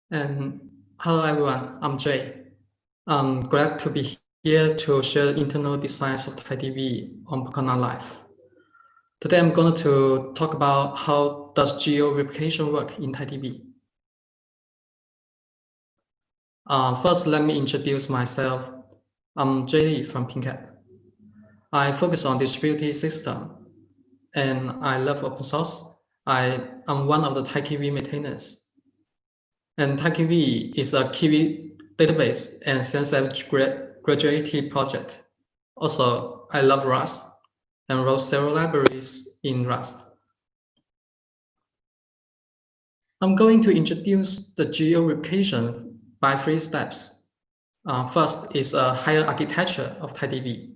And hello everyone, I'm Jay. I'm glad to be here to share internal designs of TiDB on Percona Live. Today I'm going to talk about how does geo-replication work in TiDB. First, let me introduce myself. I'm Jay Lee from PinCap. I focus on distributed system and I love open source. I am one of the TiKV maintainers. And TiKV is a KV database and since graduated project. Also, I love Rust and wrote several libraries in Rust. I'm going to introduce the geo-replication by 3 steps. First is a higher architecture of TiDB,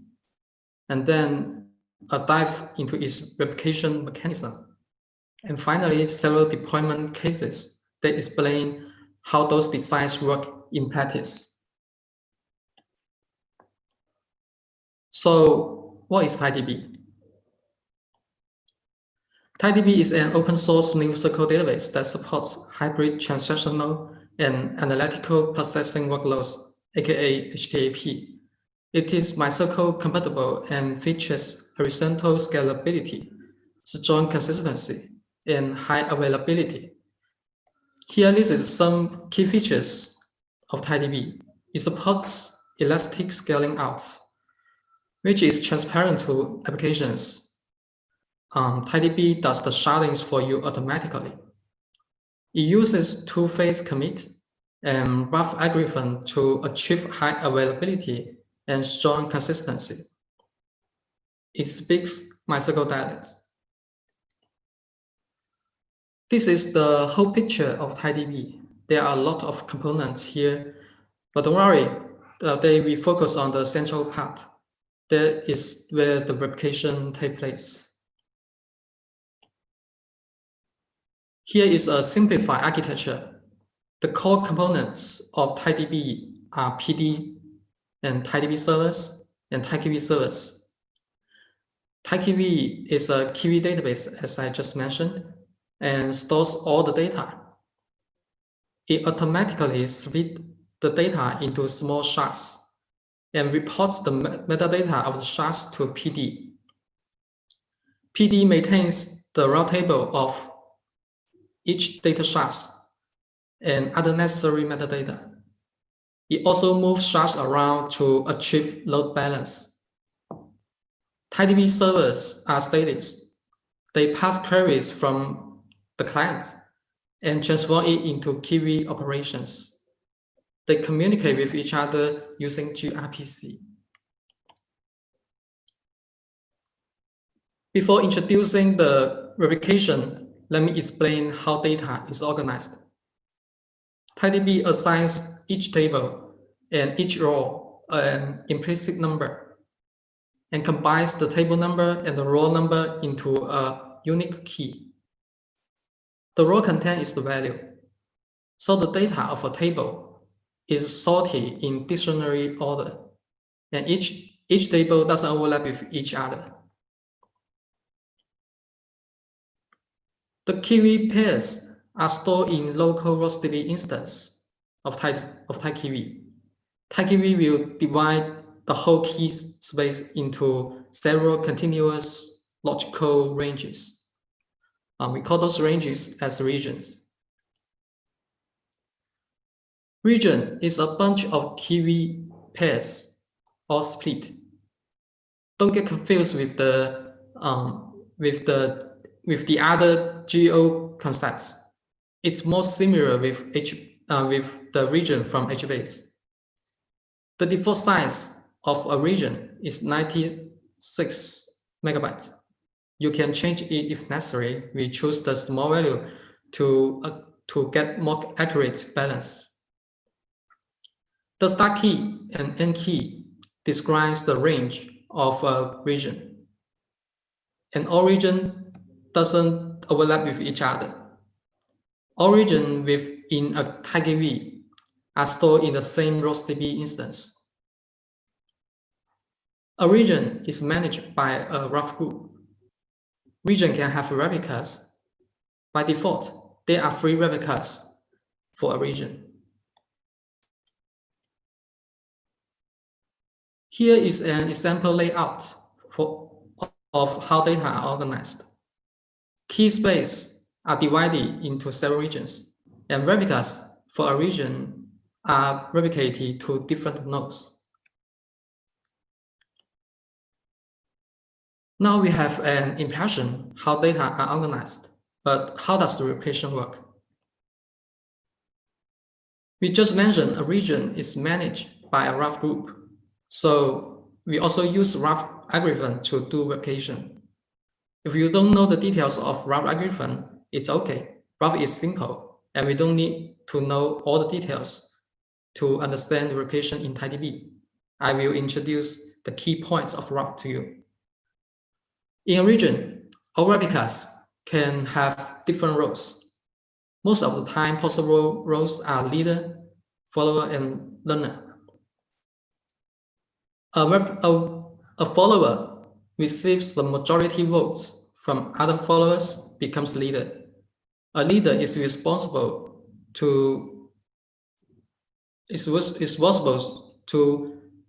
and then a dive into its replication mechanism. And finally, several deployment cases that explain how those designs work in practice. So what is TiDB? TiDB is an open source NewSQL database that supports hybrid transactional and analytical processing workloads, aka HTAP. It is MySQL compatible and features horizontal scalability, strong consistency, and high availability. Here listed some key features of TiDB. It supports elastic scaling out, which is transparent to applications. TiDB does the shardings for you automatically. It uses two-phase commit and rough algorithm to achieve high availability and strong consistency. It speaks MySQL dialect. This is the whole picture of TiDB. There are a lot of components here, but don't worry, today we focus on the central part. That is where the replication takes place. Here is a simplified architecture. The core components of TiDB are PD and TiDB servers and TiKV servers. TiKV is a KV database, as I just mentioned, and stores all the data. It automatically splits the data into small shards and reports the metadata of the shards to PD. PD maintains the route table of each data shards and other necessary metadata. It also moves shards around to achieve load balance. TiDB servers are stateless. They pass queries from the client and transform it into KV operations. They communicate with each other using grpc. Before introducing the replication, let me explain how data is organized. TiDB assigns each table and each row an implicit number and combines the table number and the row number into a unique key. The row content is the value. So the data of a table is sorted in dictionary order, and each table doesn't overlap with each other. The KV pairs are stored in local RostDB instance of TiKV. TiKV will divide the whole key space into several continuous logical ranges. We call those ranges as regions. Region is a bunch of KV pairs or split. Don't get confused with the other geo concepts. It's more similar with the region from HBase. The default size of a region is 96 megabytes. You can change it if necessary. We choose the small value to get more accurate balance. The start key and end key describes the range of a region. And all region doesn't overlap with each other. All regions within a TiKV are stored in the same RostDB instance. A region is managed by a Raft group. Region can have replicas. By default, there are 3 replicas. for a region. Here is an example layout of how data are organized. Key space are divided into several regions, and replicas for a region are replicated to different nodes. Now we have an impression how data are organized, but how does the replication work? We just mentioned a region is managed by a Raft group. So we also use Raft algorithm to do replication. If you don't know the details of Raft algorithm, it's okay. Raft is simple, and we don't need to know all the details to understand the replication in TiDB. I will introduce the key points of Raft to you. In a region, all replicas can have different roles. Most of the time, possible roles are leader, follower, and learner. A follower receives the majority votes from other followers, becomes leader. A leader is responsible to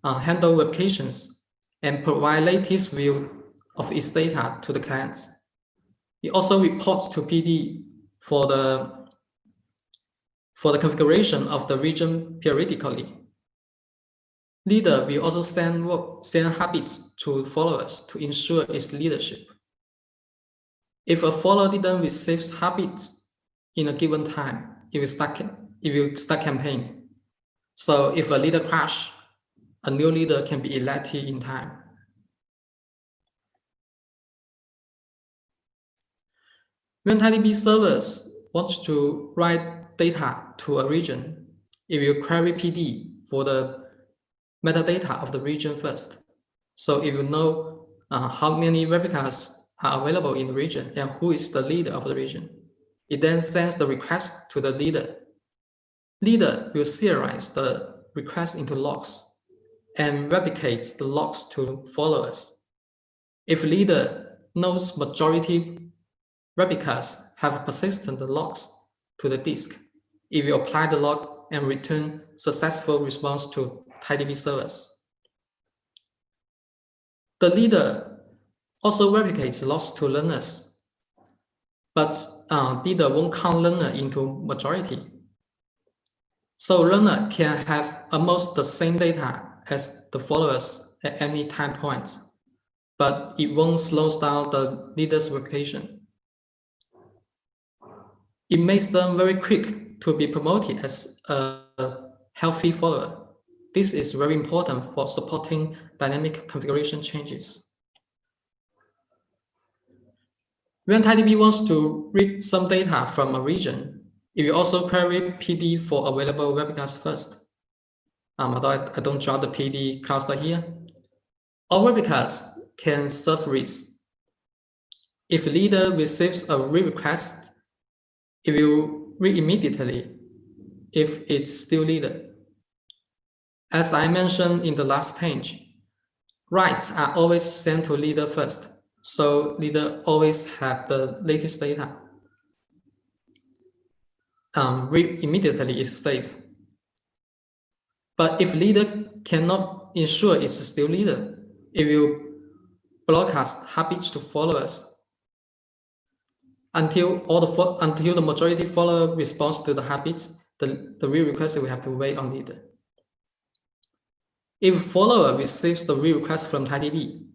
handle replications and provide latest view of its data to the clients. It also reports to PD for the configuration of the region periodically. Leader will also send habits to followers to ensure its leadership. If a follower didn't receive habits in a given time, it will start campaign. So if a leader crashes, a new leader can be elected in time. When TiDB servers want to write data to a region, it will query PD for the metadata of the region first. So it will know how many replicas are available in the region and who is the leader of the region. It then sends the request to the leader. Leader will serialize the request into logs and replicates the logs to followers. If leader knows majority replicas have persistent logs to the disk, it will apply the log and return successful response to TiDB servers. The leader also replicates logs to learners, but leader won't count learner into majority. So learner can have almost the same data as the followers at any time point, but it won't slow down the leader's replication. It makes them very quick to be promoted as a healthy follower. This is very important for supporting dynamic configuration changes. When TiDB wants to read some data from a region, it will also query PD for available replicas first. Although I don't draw the PD cluster here. All replicas can surface. If leader receives a read request, it will read immediately if it's still leader. As I mentioned in the last page, writes are always sent to leader first, so leader always have the latest data. Read immediately is safe. But if leader cannot ensure it's still leader, it will broadcast habits to followers until the majority follower responds to the habits. The read request will have to wait on leader. If follower receives the read request from TiDB,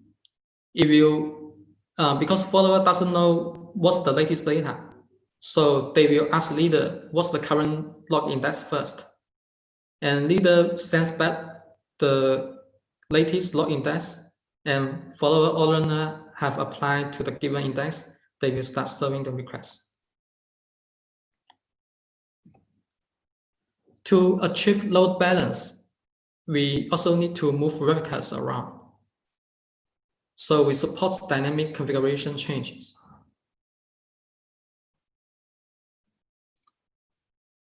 it will because follower doesn't know what's the latest data, so they will ask leader what's the current log index first, and leader sends back the latest log index, and follower or learner have applied to the given index, they will start serving the request. To achieve load balance, we also need to move replicas around. So we support dynamic configuration changes.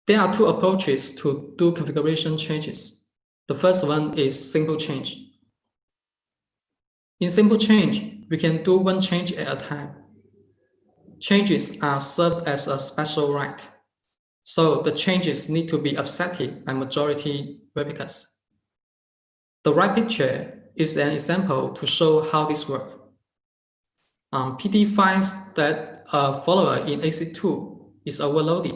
There are two approaches to do configuration changes. The first one is simple change. In simple change, we can do one change at a time. Changes are served as a special write. So the changes need to be accepted by majority replicas. The right picture is an example to show how this works. PD finds that a follower in AC2 is overloaded,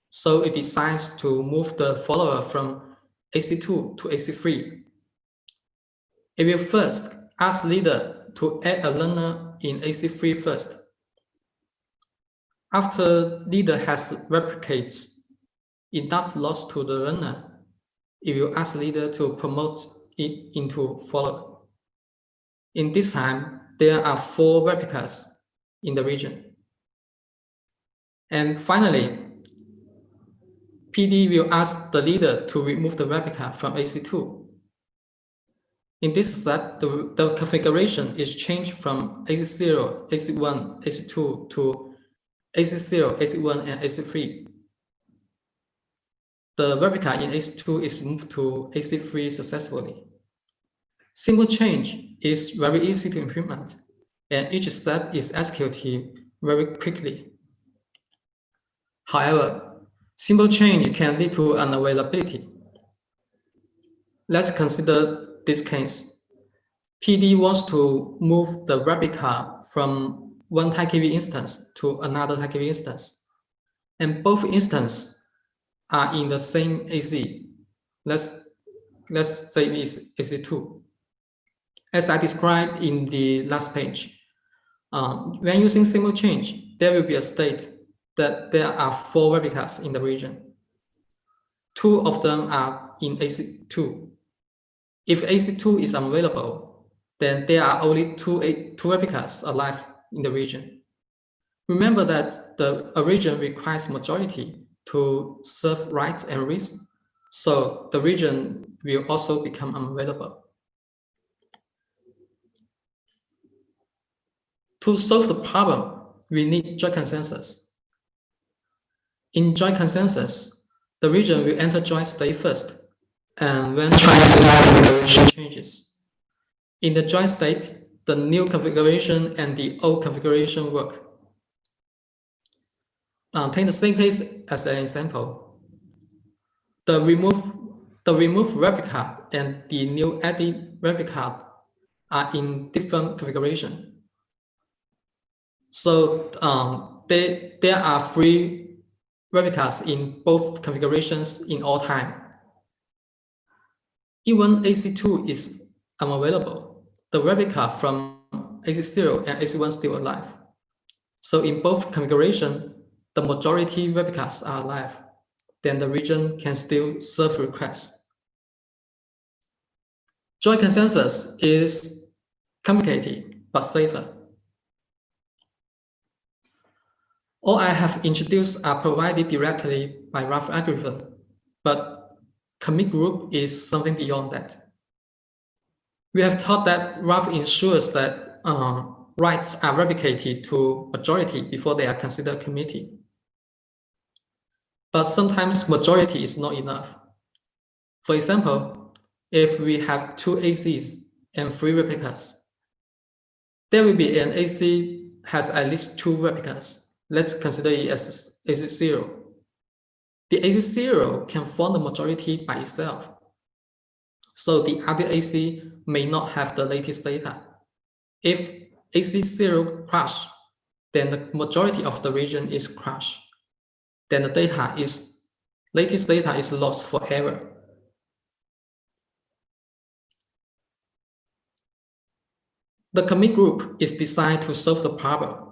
so it decides to move the follower from AC2 to AC3. It will first ask leader to add a learner in AC3 first. After leader has replicates enough loss to the learner, it will ask leader to promote it into follower. In this time, there are 4 replicas in the region. And finally, PD will ask the leader to remove the replica from AC2. In this step, the configuration is changed from AC0, AC1, AC2 to AC0, AC1, and AC3. The replica in AC2 is moved to AC3 successfully. Simple change is very easy to implement, and each step is executed very quickly. However, simple change can lead to unavailability. Let's consider this case. PD wants to move the replica from one TiKV instance to another TiKV instance, and both instances are in the same AC. Let's say it's AC2. As I described in the last page, when using simple change, there will be a state that there are 4 replicas in the region. 2 of them are in AC2. If AC2 is unavailable, then there are only two replicas alive in the region. Remember that a region requires majority to serve writes and reads, so the region will also become unavailable. To solve the problem, we need joint consensus. In joint consensus, the region will enter joint state first, and when trying to have configuration changes. In the joint state, the new configuration and the old configuration work. Take the same case as an example. The remove replica and the new added replica are in different configuration. So there are 3 replicas in both configurations in all time. Even AC2 is unavailable. The replica from AC0 and AC1 still alive. So in both configurations, the majority replicas are alive. Then the region can still serve requests. Joint consensus is complicated but safer. All I have introduced are provided directly by Raft algorithm, but commit group is something beyond that. We have taught that Raft ensures that writes are replicated to majority before they are considered committed. But sometimes majority is not enough. For example, if we have 2 ACs and 3 replicas, there will be an AC has at least 2 replicas. Let's consider it as AC0. The AC0 can form the majority by itself. So the other AC may not have the latest data. If AC0 crash, then the majority of the region is crashed. Then the latest data is lost forever. The commit group is designed to solve the problem.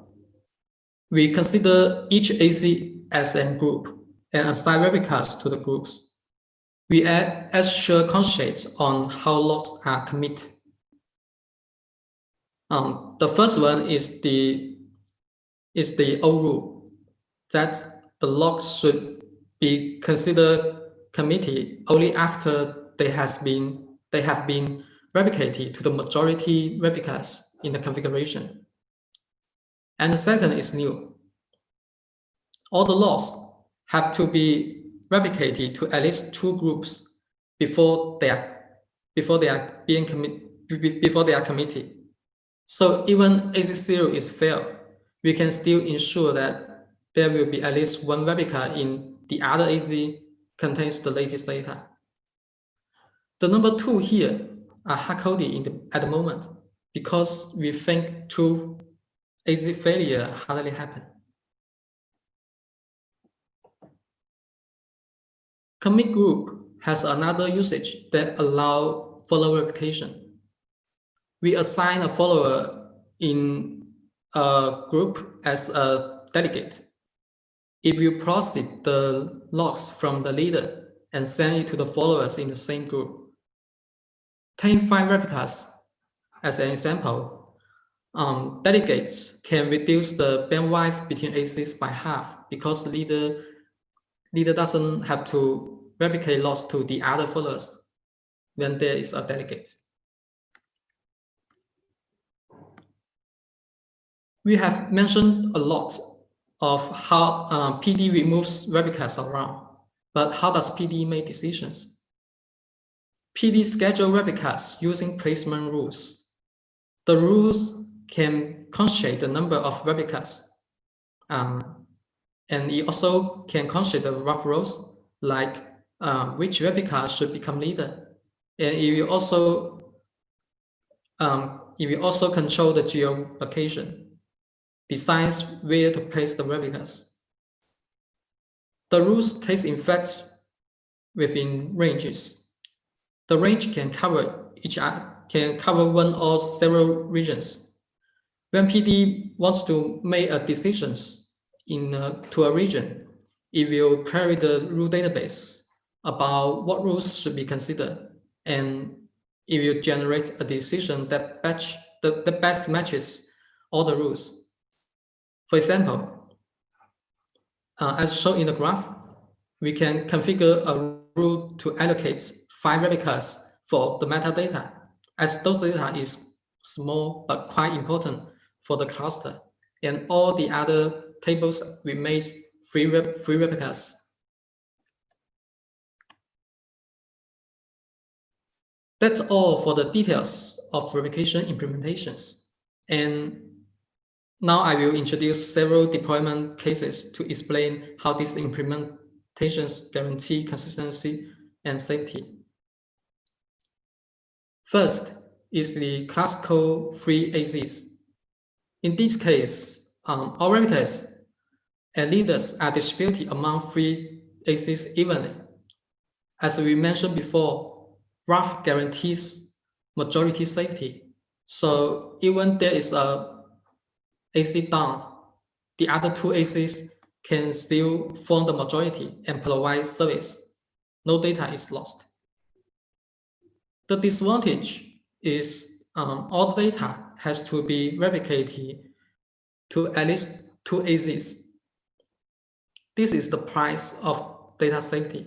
We consider each AC as a group and assign replicas to the groups. We add extra constraints on how logs are committed. The first one is the old rule that the logs should be considered committed only after they have been replicated to the majority replicas in the configuration. And the second is new. All the logs have to be replicated to at least 2 groups before they are committed. So even AC0 is failed, we can still ensure that there will be at least 1 replica in the other AZ contains the latest data. The number 2 here are hard-coded at the moment because we think true AZ failure hardly happen. Commit group has another usage that allows follower replication. We assign a follower in a group as a delegate. If you process the logs from the leader and send it to the followers in the same group, taking 5 replicas as an example, delegates can reduce the bandwidth between ACs by half because the leader doesn't have to replicate logs to the other followers when there is a delegate. We have mentioned a lot of how PD removes replicas around, but how does PD make decisions? PD schedule replicas using placement rules. The rules can constrain the number of replicas, and it also can constrain the rough roles, like which replica should become leader. And it will also control the geo-location, decides where to place the replicas. The rules take effect within ranges. The range can cover one or several regions. When PD wants to make a decision to a region, it will query the rule database about what rules should be considered, and it will generate a decision that best matches all the rules. For example, as shown in the graph, we can configure a rule to allocate 5 replicas for the metadata, as those data is small but quite important for the cluster, and all the other tables we made 3 replicas. That's all for the details of replication implementations. And now I will introduce several deployment cases to explain how these implementations guarantee consistency and safety. First is the classical free AZs. In this case, all replicas and leaders are distributed among free AZs evenly. As we mentioned before, Raft guarantees majority safety. So even there is a AZ down, the other 2 AZs can still form the majority and provide service. No data is lost. The disadvantage is all the data has to be replicated to at least 2 AZs. This is the price of data safety.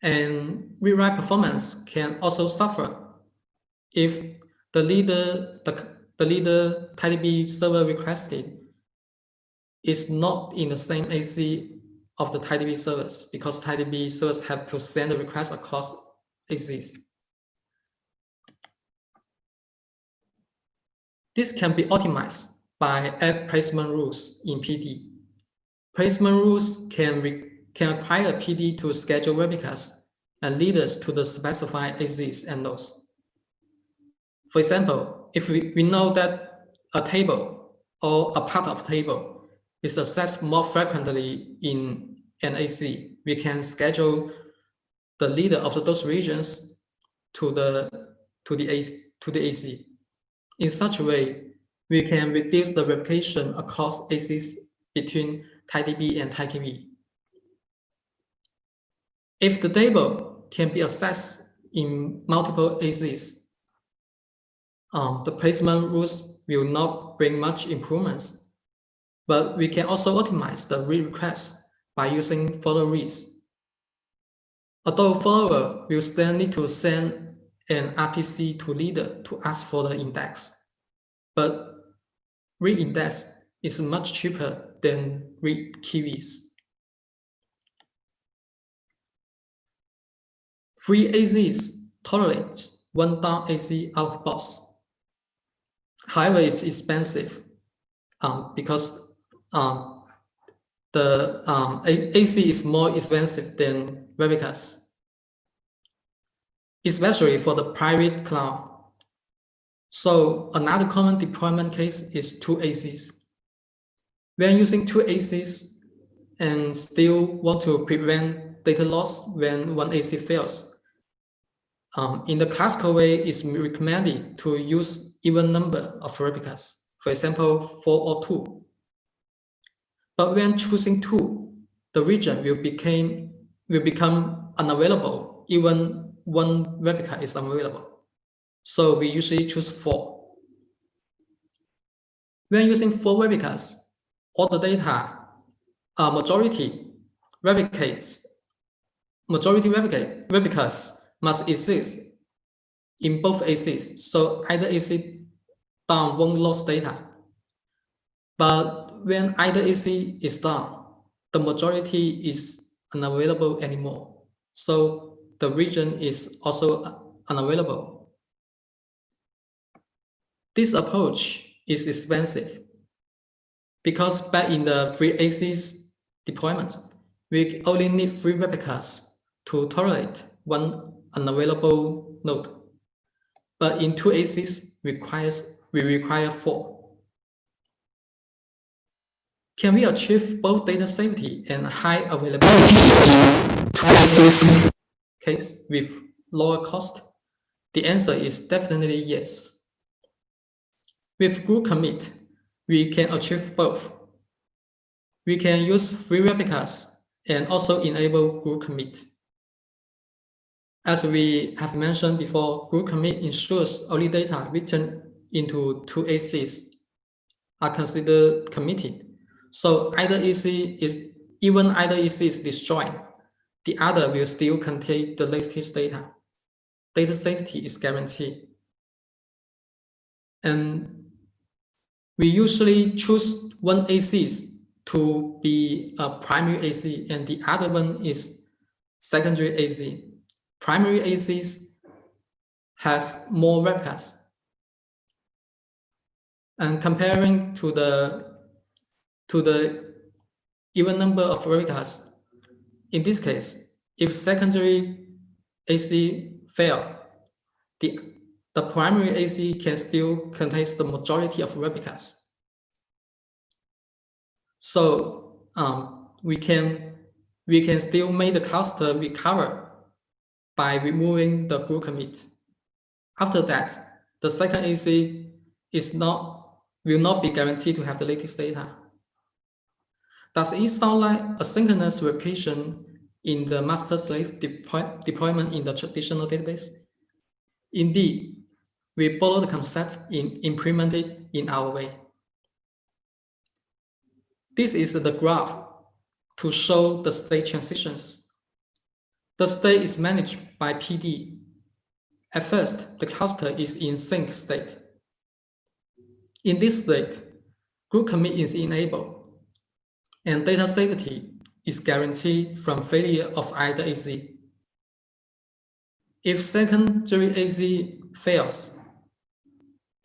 And rewrite performance can also suffer if the leader TiDB server requested is not in the same AZ of the TiDB servers, because TiDB servers have to send the request across AZs. This can be optimized by add placement rules in PD. Placement rules can require PD to schedule replicas and leaders to the specified AZs and nodes. For example, if we know that a table or a part of a table is accessed more frequently in an AZ, we can schedule the leader of those regions to the AZ. In such a way, we can reduce the replication across AZs between TiDB and TiKV. If the table can be accessed in multiple AZs, the placement rules will not bring much improvements, but we can also optimize the read request by using follow reads. Although follower will still need to send an RTC to leader to ask for the index, but read index is much cheaper than read keys. Free AZs tolerate one down AZ out of box. However, it's expensive because the AC is more expensive than replicas, especially for the private cloud. So another common deployment case is two ACs. When using two ACs and still want to prevent data loss when one AC fails, in the classical way, it's recommended to use even number of replicas, for example, 4 or 2. But when choosing 2, the region will become unavailable even one replica is unavailable. So we usually choose 4. When using 4 replicas, all the data majority replicas must exist in both ACs. So either AC down won't lose data. But when either AC is down, the majority is unavailable anymore. So the region is also unavailable. This approach is expensive because back in the free ACs deployment, we only need 3 replicas to tolerate one unavailable node. But in 2 ACs, we require 4. Can we achieve both data safety and high availability in 2 ACs case with lower cost? The answer is definitely yes. With group commit, we can achieve both. We can use 3 replicas and also enable group commit. As we have mentioned before, group commit ensures only data written into 2 ACs are considered committed. So either AC is destroyed, the other will still contain the latest data. Data safety is guaranteed. And we usually choose one AC to be a primary AC and the other one is secondary AC. Primary ACs has more replicas. And comparing to the even number of replicas, in this case, if secondary AC fail, the primary AC can still contain the majority of replicas. So we can still make the cluster recover by removing the group commit. After that, the second AC will not be guaranteed to have the latest data. Does it sound like asynchronous replication in the master-slave deployment in the traditional database? Indeed, we follow the concept and implement it in our way. This is the graph to show the state transitions. The state is managed by PD. At first, the cluster is in sync state. In this state, group commit is enabled, and data safety is guaranteed from failure of either AC. If secondary AC fails,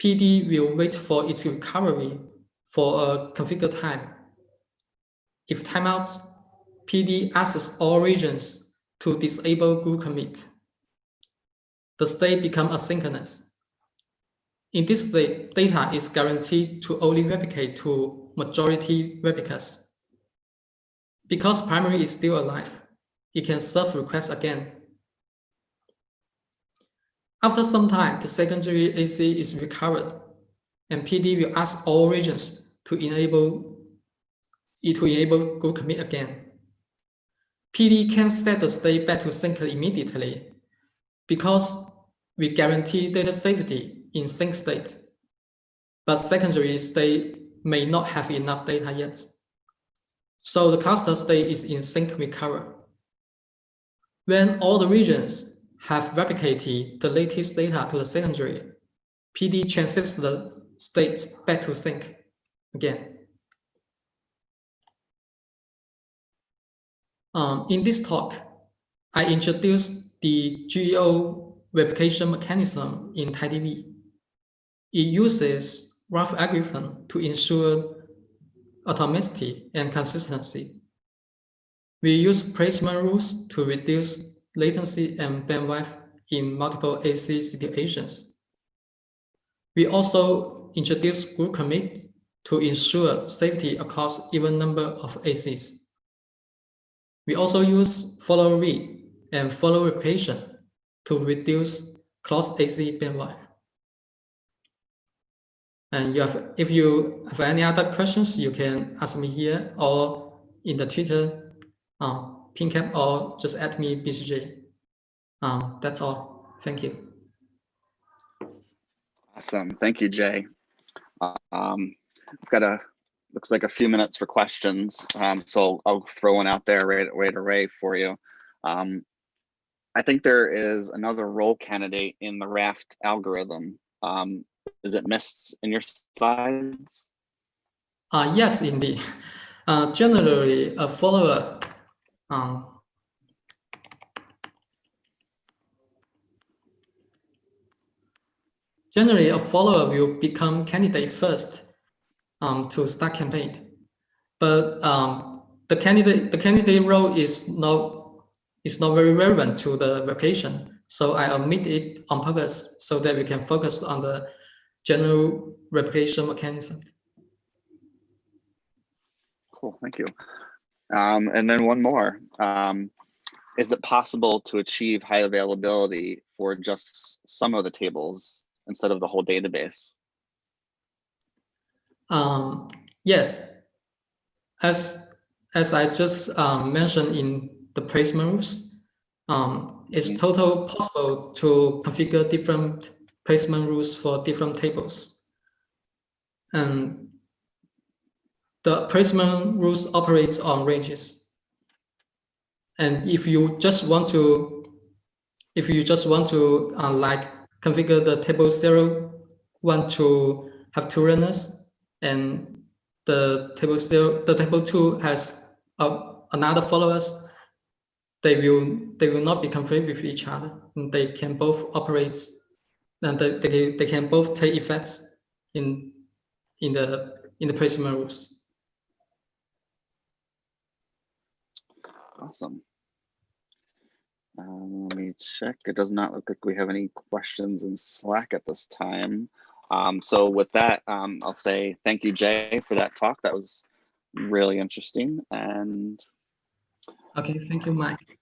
PD will wait for its recovery for a configured time. If timeouts, PD asks all regions to disable group commit. The state becomes asynchronous. In this state, data is guaranteed to only replicate to majority replicas. Because primary is still alive, it can serve requests again. After some time, the secondary AC is recovered, and PD will ask all regions to enable group commit again. PD can set the state back to sync immediately because we guarantee data safety in sync state, but secondary state may not have enough data yet. So the cluster state is in sync recover. When all the regions have replicated the latest data to the secondary, PD transits the state back to sync again. In this talk, I introduced the Geo-Replication mechanism in TiDB. It uses raft algorithm to ensure atomicity and consistency. We use placement rules to reduce latency and bandwidth in multiple AC situations. We also introduce group commit to ensure safety across even number of ACs. We also use follow read and follow replication to reduce cross AC bandwidth. And if you have any other questions, you can ask me here or in the Twitter pin cap, or just add me BCJ. That's all. Thank you. Awesome. Thank you, Jay. I've got looks like a few minutes for questions. So I'll throw one out there right away for you. I think there is another role candidate in the Raft algorithm. Is it missed in your slides? Yes, indeed. Generally, a follower will become candidate first to start campaign. But the candidate role is not very relevant to the replication. So I omit it on purpose so that we can focus on the general replication mechanism. Cool, thank you. And then one more. Is it possible to achieve high availability for just some of the tables instead of the whole database? Yes. As I just mentioned in the placement rules, it's totally possible to configure different placement rules for different tables. And the placement rules operates on ranges. And if you just want to like configure the table 0, 1 to have 2 runners, and the table 2 has another followers, they will not be conflict with each other. And they can both operate, and they can both take effects in the placement rules. Awesome. Let me check. It does not look like we have any questions in Slack at this time. So with that, I'll say thank you, Jay, for that talk. That was really interesting. And okay, thank you, Mike.